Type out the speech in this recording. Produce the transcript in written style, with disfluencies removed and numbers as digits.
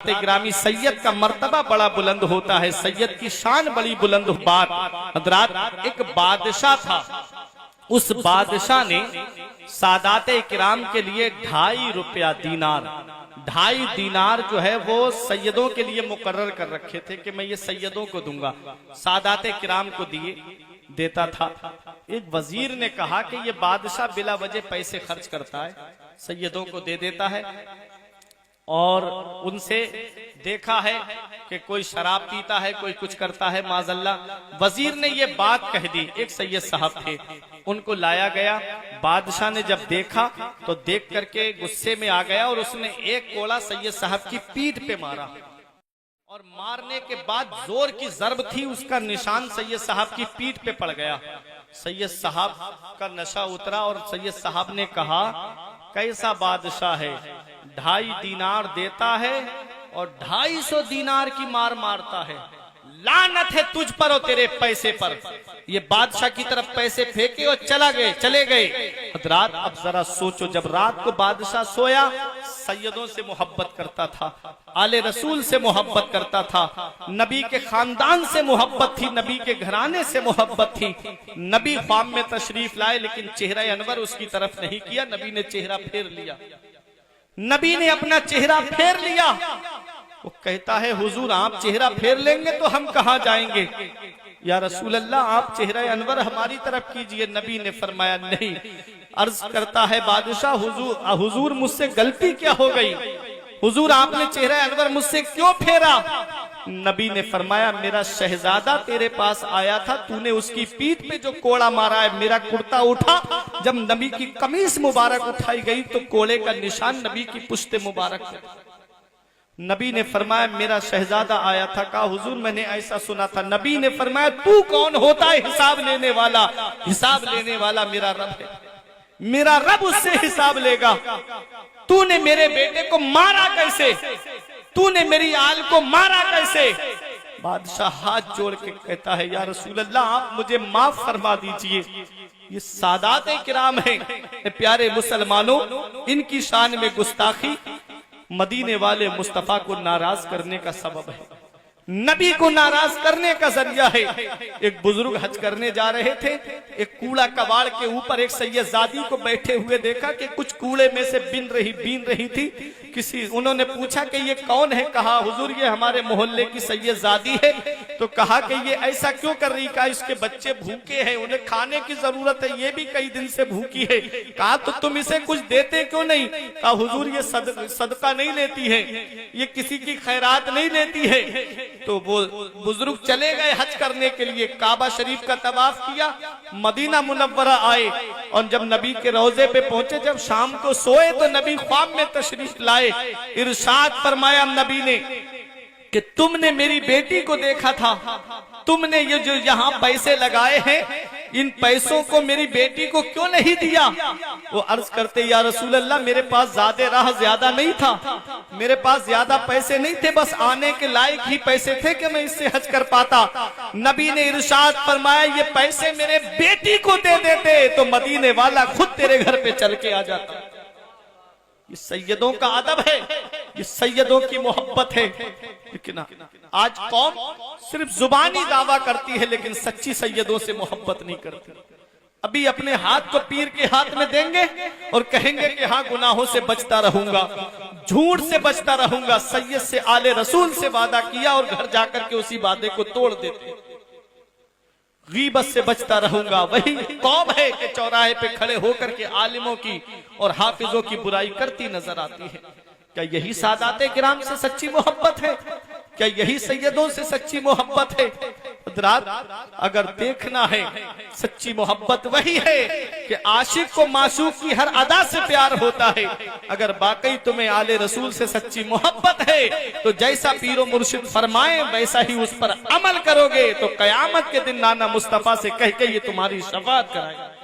ग्रामी सैयद का मर्तबा बड़ा बुलंद होता है, सैयद की शान बड़ी बुलंद। बात हजरात, एक बादशाह था, उस बादशाह ने सादाते इकराम के लिए 2.5 रुपया दीनार, 2.5 दीनार जो है वो सैयदों के लिए मुकर्रर कर रखे थे कि मैं ये सैयदों को दूंगा, सादाते इकराम को देता था। एक वजीर ने कहा कि ये बादशाह बिला वजह पैसे खर्च करता है, सैयदों को दे देता है, और उनसे देखा है कि कोई शराब पीता है, कोई कुछ करता है माजल्ला। वजीर ने ये बात कह दी। एक सैयद साहब थे, उनको लाया गया। बादशाह ने जब देखा तो देख करके गुस्से में आ गया और उसने एक कोड़ा सैयद साहब की पीठ पे मारा, और मारने के बाद जोर की जरब थी, उसका निशान सैयद साहब की पीठ पे पड़ गया। सैयद साहब का नशा उतरा और सैयद साहब ने कहा, कैसा बादशाह है, 2.5 दीनार देता है और 250 दीनार की मार मारता है, लानत है तुझ पर और तेरे पैसे पर। ये बादशाह की तरफ पैसे फेंके और चले गए। हजरात, अब जरा सोचो, जब रात को बादशाह सोया, सैयदों से मोहब्बत करता था, आले रसूल से मोहब्बत करता था, नबी के खानदान से मोहब्बत थी, नबी के घराने से मोहब्बत थी। नबी ख्वाब में तशरीफ लाए, लेकिन चेहरा अनवर उसकी तरफ नहीं किया, नबी ने चेहरा फेर लिया, नबी ने अपना चेहरा फेर लिया। वो कहता है, हुजूर आप चेहरा फेर लेंगे तो हम कहां जाएंगे? या रसूल अल्लाह, आप चेहरा अनवर हमारी तरफ कीजिए। नबी ने फरमाया नहीं। अर्ज करता है बादशाह, हुजूर मुझसे गलती क्या हो गई, हुजूर आपने चेहरा अनवर मुझसे क्यों फेरा? नबी ने फरमाया, मेरा शहजादा तेरे पास आया था, तूने उसकी पीठ पे जो कोड़ा मारा है, मेरा कुर्ता उठा, जब नबी की कमीज मुबारक उठाई गई तो कोड़े का निशान नबी की पुश्ते मुबारक पे। नबी ने फरमाया, मेरा शहजादा आया था। कहा, हुजूर मैंने ऐसा सुना था। नबी ने फरमाया, तू कौन होता है हिसाब लेने वाला? हिसाब लेने वाला मेरा रब है, मेरा रब उससे हिसाब लेगा। तूने मेरे बेटे को मारा कैसे? तूने मेरी आल को मारा कैसे? बादशाह हाथ जोड़ के कहता है, या रसूल अल्लाह आप मुझे माफ फरमा दीजिए, ये सादाते किराम है, प्यारे मुसलमानों, इनकी शान में गुस्ताखी मदीने वाले मुस्तफा को नाराज करने का सबब है, नबी को नाराज करने का जरिया है। एक बुजुर्ग हज करने जा रहे थे, एक कूड़ा कबाड़ के ऊपर एक सैयदजादी को बैठे हुए देखा कि कुछ कूड़े में से बीन रही थी। उन्होंने पूछा कि ये कौन है? कहा, हुजूर ये हमारे मोहल्ले की सैयदजादी है। तो कहा कि ये ऐसा क्यों कर रही? कहा, इसके बच्चे भूखे हैं, उन्हें खाने की जरूरत है, ये भी कई दिन से भूखी है। कहा, तो तुम इसे कुछ देते क्यों नहीं? कहा, हुजूर ये सदका नहीं लेती है, ये किसी की खैरात नहीं लेती है। तो वो बुजुर्ग चले गए हज करने के लिए, काबा शरीफ का तवाफ किया, मदीना मुनव्वरा आए, और जब नबी के रोजे पे पहुंचे, जब शाम को सोए तो नबी ख्वाब में तशरीफ लाए। इरशाद फरमाया नबी ने कि तुमने मेरी बेटी को देखा था, तुमने ये जो यहाँ पैसे लगाए हैं, इन पैसों को मेरी बेटी को क्यों नहीं दिया? वो अर्ज करते, या रसूल अल्लाह मेरे पास ज्यादा नहीं था, मेरे पास ज्यादा पैसे नहीं थे, बस आने के लायक ही पैसे थे कि मैं इससे हज कर पाता। नबी ने इरशाद फरमाया, ये पैसे मेरे बेटी को दे देते तो मदीने वाला खुद तेरे घर पे चल के आ जाता। ये सैयदों का अदब है, ये सैयदों की मोहब्बत है। लेकिन आज कौम सिर्फ जुबानी दावा करती है, लेकिन सच्ची सैयदों से मोहब्बत नहीं करती। अभी अपने हाथ को पीर के हाथ में देंगे और कहेंगे कि हाँ गुनाहों से बचता रहूंगा, झूठ से बचता रहूंगा। सैयद से, आले रसूल से वादा किया और घर जाकर के उसी वादे को तोड़ देते। गीबत से बचता रहूंगा, वही कौम है कि चौराहे पे खड़े होकर के आलिमों की और हाफिजों की बुराई करती नजर आती है। क्या यही सादाते किराम से सच्ची मोहब्बत है? क्या यही सैयदों से सच्ची मोहब्बत है? हज़रात, अगर देखना है सच्ची मोहब्बत वही है कि आशिक को माशूक की हर अदा से प्यार होता है। अगर वाकई तुम्हें आले रसूल से सच्ची मोहब्बत है तो जैसा पीरो मुर्शिद फरमाए वैसा ही उस पर अमल करोगे तो कयामत के दिन नाना मुस्तफा से कह के ये तुम्हारी शफाअत कराएगा।